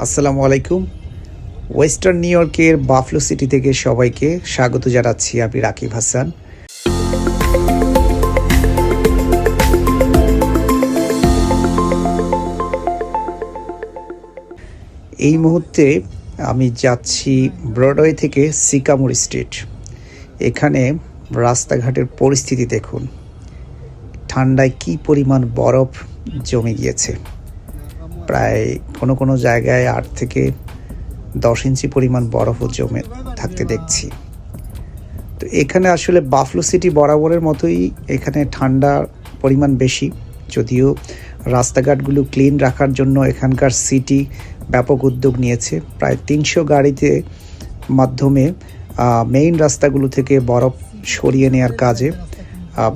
আসসালামু আলাইকুম। Western new ইয়র্কের বাফলো সিটি থেকে সবাইকে স্বাগত জানাচ্ছি। আমি রাকিব হাসান। এই মুহূর্তে আমি যাচ্ছি ব্রডওয়ে থেকে সিকামোর স্ট্রিট। এখানে রাস্তাঘাটের পরিস্থিতি দেখুন, ঠান্ডায় কি পরিমাণ বরফ জমে গিয়েছে। প্রায় কোনো কোনো জায়গায় 8 থেকে 10 ইঞ্চি পরিমাণ বরফও জমে থাকতে দেখছি। তো এখানে আসলে বাফলো সিটি বরাবরের মতোই এখানে ঠান্ডার পরিমাণ বেশি, যদিও রাস্তাঘাটগুলো ক্লিন রাখার জন্য এখানকার সিটি ব্যাপক উদ্যোগ নিয়েছে। প্রায় 300 গাড়িতে মাধ্যমে মেইন রাস্তাগুলো থেকে বরফ সরিয়ে নেওয়ার কাজে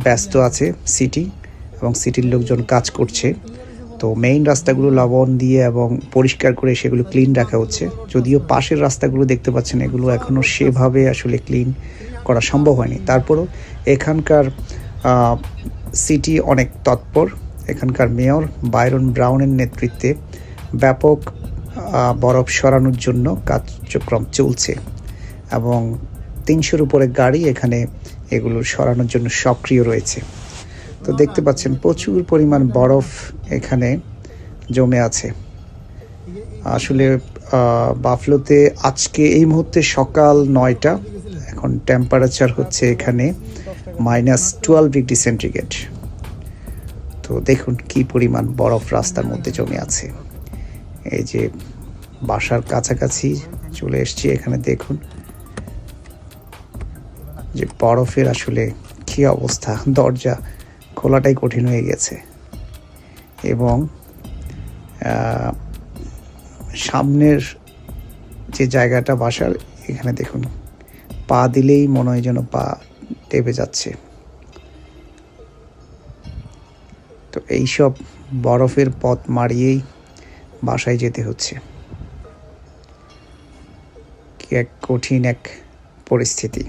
ব্যস্ত আছে সিটি, এবং সিটির লোকজন কাজ করছে। তো মেইন রাস্তাগুলো লবণ দিয়ে এবং পরিষ্কার করে সেগুলো ক্লিন রাখা হচ্ছে। যদিও পাশের রাস্তাগুলো দেখতে পাচ্ছেন, এগুলো এখনও সেভাবে আসলে ক্লিন করা সম্ভব হয়নি। তারপরও এখানকার সিটি অনেক তৎপর। এখানকার মেয়র বাইরন ব্রাউনের নেতৃত্বে ব্যাপক বরফ সরানোর জন্য কার্যক্রম চলছে, এবং 300-র উপরে গাড়ি এখানে এগুলো সরানোর জন্য সক্রিয় রয়েছে। তো দেখতে পাচ্ছেন প্রচুর পরিমাণ বরফ এখানে জমে আছে। আসলে বাফলোতে আজকে এই মুহূর্তে সকাল 9টা, এখন টেম্পারেচার হচ্ছে এখানে -12 ডিগ্রি সেন্টিগ্রেড। তো দেখুন কি পরিমাণ বরফ রাস্তার মধ্যে জমে আছে। এই যে বাসার কাছাকাছি চলে এসেছি, এখানে দেখুন যে বরফের আসলে কি অবস্থা, দরজা খোলাটাই কঠিন হয়ে গেছে। এবং সামনের যে জায়গাটা বাসার, এখানে দেখুন পা দিলেই মনে হয় যেন পা দেবে যাচ্ছে। তো এইসব বরফের পথ মারিয়েই বাসায় যেতে হচ্ছে। কি এক কঠিন এক পরিস্থিতি।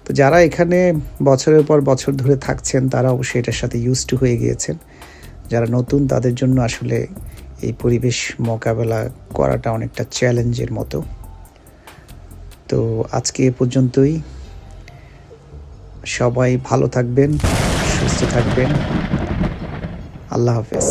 তো যারা এখানে বছরের পর বছর ধরে থাকছেন, তারা অবশ্যই এটার সাথে ইউজড হয়ে গিয়েছেন। যারা নতুন, তাদের জন্য আসলে এই পরিবেশ মোকাবেলা করাটা অনেকটা চ্যালেঞ্জের মতো। তো আজকে এ পর্যন্তই। সবাই ভালো থাকবেন, সুস্থ থাকবেন। আল্লাহ হাফেজ।